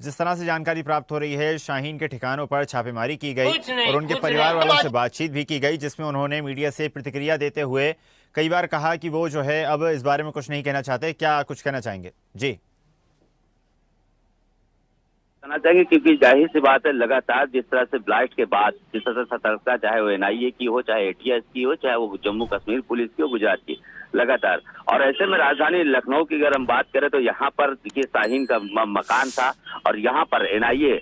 जिस तरह से जानकारी प्राप्त हो रही है, शाहीन के ठिकानों पर छापेमारी की गई और उनके परिवार वालों से बातचीत भी की गई, जिसमें उन्होंने मीडिया से प्रतिक्रिया देते हुए कई बार कहा कि वो जो है अब इस बारे में कुछ नहीं कहना चाहते। क्या कुछ कहना चाहेंगे? जी कहना चाहेंगे क्योंकि जाहिर सी बात है, लगातार जिस तरह से ब्लास्ट के बाद जिस तरह से सतर्कता, चाहे वो एनआईए की हो, चाहे एटीएस की हो, चाहे वो जम्मू कश्मीर पुलिस की हो, गुजरात की, लगातार। और ऐसे में राजधानी लखनऊ की अगर हम बात करें तो यहाँ पर देखिए शाहीन का मकान था और यहाँ पर एनआईए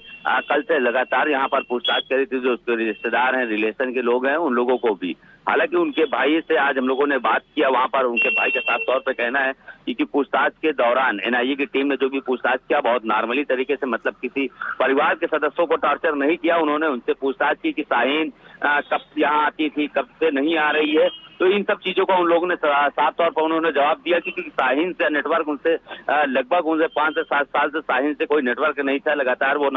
कल से लगातार यहाँ पर पूछताछ करी थी। जो उसके रिश्तेदार हैं, रिलेशन के लोग हैं, उन लोगों को भी। हालांकि उनके भाई से आज हम लोगों ने बात किया, वहां पर उनके भाई का साफ तौर पे कहना है कि पूछताछ के दौरान एनआईए की टीम ने जो भी पूछताछ किया, बहुत नॉर्मली तरीके से, मतलब किसी परिवार के सदस्यों को टॉर्चर नहीं किया। उन्होंने उनसे पूछताछ की कि शाहीन कब यहाँ आती थी, कब से नहीं आ रही है। तो इन सब चीजों का उन लोगों ने साफ तौर पर उन्होंने जवाब दिया कि शाहीन से नेटवर्क उनसे लगभग 5 से 7 साल से शाहीन से कोई नेटवर्क नहीं था। लगातार वो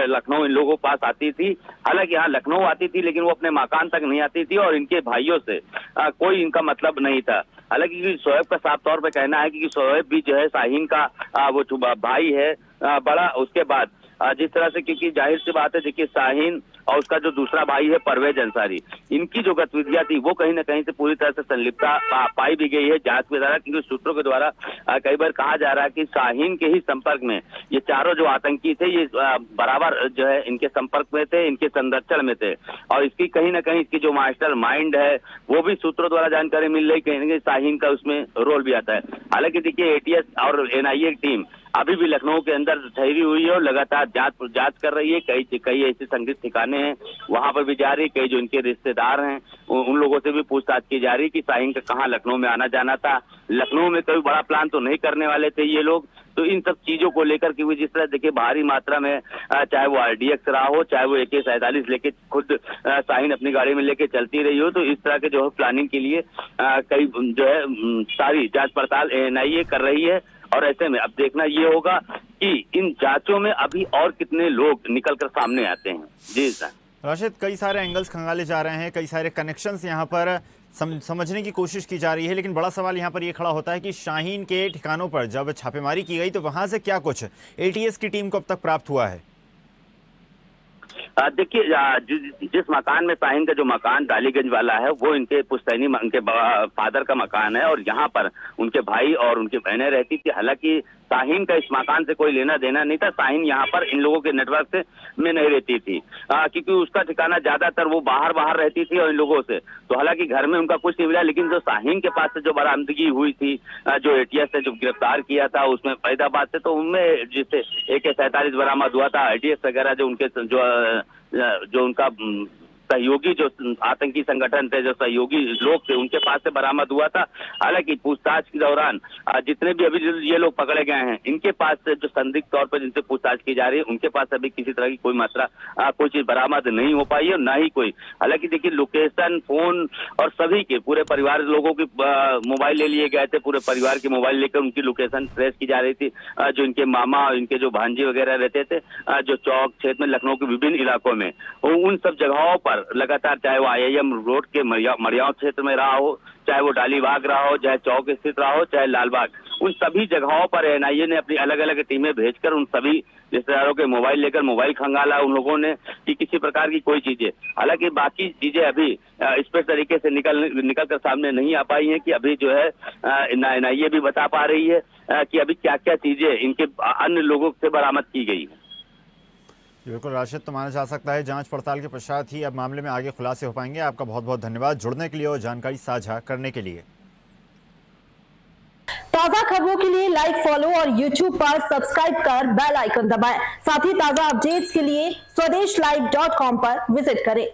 लखनऊ इन लोगों के पास आती थी। हालांकि यहाँ लखनऊ आती थी लेकिन वो अपने मकान तक नहीं आती थी और इनके भाइयों से कोई इनका मतलब नहीं था। हालांकि शोएब का साफ तौर पर कहना है कि शोएब भी जो है शाहीन का वो भाई है बड़ा। उसके बाद जिस तरह से, क्योंकि जाहिर सी बात है, देखिए शाहीन और उसका जो दूसरा भाई है परवेज अंसारी, इनकी जो गतिविधियां थी वो कहीं ना कहीं से पूरी तरह से संलिप्तता पाई भी गई है जांच के द्वारा। क्योंकि सूत्रों के द्वारा कई बार कहा जा रहा है कि शाहीन के ही संपर्क में ये चारों जो आतंकी थे, ये बराबर जो है इनके संपर्क में थे, इनके संरक्षण में थे। और इसकी कहीं ना कहीं इसकी जो मास्टर माइंड है वो भी सूत्रों द्वारा जानकारी मिल रही, कहीं ना कहीं शाहीन का उसमें रोल भी आता है। हालांकि देखिए एटीएस और एनआईए की टीम अभी भी लखनऊ के अंदर ठहरी हुई है और लगातार जांच कर रही है। कई ऐसे संदिग्ध ठिकाने हैं वहां पर भी जा रही। कई जो इनके रिश्तेदार हैं उन लोगों से भी पूछताछ की जा रही कि शाहीन का कहाँ लखनऊ में आना जाना था। लखनऊ में कोई बड़ा प्लान तो नहीं करने वाले थे ये लोग। तो इन सब चीजों को लेकर के जिस तरह देखिए भारी मात्रा में चाहे वो आरडीएक्स रहा हो, चाहे वो AK-47 लेके खुद शाहीन अपनी गाड़ी में लेके चलती रही हो, तो इस तरह के जो है प्लानिंग के लिए कई जो है सारी जांच पड़ताल एनआईए कर रही है। और ऐसे में अब देखना ये होगा कि इन जांचों में अभी और कितने लोग निकलकर सामने आते हैं। जी सर राशिद, कई सारे एंगल्स खंगाले जा रहे हैं, कई सारे कनेक्शंस यहाँ पर समझने की कोशिश की जा रही है, लेकिन बड़ा सवाल यहाँ पर ये खड़ा होता है कि शाहीन के ठिकानों पर जब छापेमारी की गई तो वहां से क्या कुछ एटीएस की टीम को अब तक प्राप्त हुआ है? देखिए जिस मकान में शाहीन का जो मकान डालीगंज वाला है वो इनके पुश्तैनी, उनके फादर का मकान है और यहाँ पर उनके भाई और उनकी बहनें रहती थी। हालांकि शाहीन का इस मकान से कोई लेना देना नहीं था। शाहीन यहाँ पर इन लोगों के नेटवर्क से में नहीं रहती थी क्योंकि उसका ठिकाना ज्यादातर वो बाहर रहती थी और इन लोगों से। तो हालांकि घर में उनका कुछ नहीं मिला, लेकिन जो शाहीन के पास से जो बरामदगी हुई थी, जो एटीएस ने जो गिरफ्तार किया था उसमें फरीदाबाद से, तो उनमें जिससे AK-47 बरामद हुआ था, आरडीएक्स वगैरह जो उनके जो उनका सहयोगी जो आतंकी संगठन थे, जो सहयोगी लोग थे, उनके पास से बरामद हुआ था। हालांकि पूछताछ के दौरान जितने भी अभी ये लोग पकड़े गए हैं, इनके पास से जो संदिग्ध तौर पर जिनसे पूछताछ की जा रही है, उनके पास अभी किसी तरह की कोई मात्रा कोई चीज बरामद नहीं हो पाई है, ना ही कोई। हालांकि देखिए लोकेशन, फोन और सभी के पूरे परिवार लोगों की मोबाइल ले लिए गए थे। पूरे परिवार के मोबाइल लेकर उनकी लोकेशन ट्रेस की जा रही थी। जो इनके मामा, इनके जो भांजे वगैरह रहते थे जो चौक क्षेत्र में लखनऊ के विभिन्न इलाकों में, उन सब जगहों पर लगातार, चाहे वो IIM रोड के मरियाव क्षेत्र में रहा हो, चाहे वो डालीबाग रहा हो, चाहे चौक स्थित रहा हो, चाहे लालबाग, उन सभी जगहों पर एनआईए ने अपनी अलग अलग टीमें भेजकर उन सभी रिश्तेदारों के मोबाइल लेकर मोबाइल खंगाला उन लोगों ने कि किसी प्रकार की कोई चीजें। हालांकि बाकी चीजें अभी स्पष्ट तरीके से निकल कर सामने नहीं आ पाई हैं कि अभी जो है एनआईए भी बता पा रही है कि अभी क्या क्या चीजें इनके अन्य लोगों से बरामद की गई है। बिल्कुल राशिद, तो माना जा सकता है जांच पड़ताल के पश्चात ही अब मामले में आगे खुलासे हो पाएंगे। आपका बहुत बहुत धन्यवाद जुड़ने के लिए और जानकारी साझा करने के लिए। ताजा खबरों के लिए लाइक, फॉलो और YouTube पर सब्सक्राइब कर बेल आइकन दबाएं। साथ ही ताजा अपडेट्स के लिए SwadeshLive.com पर विजिट करें।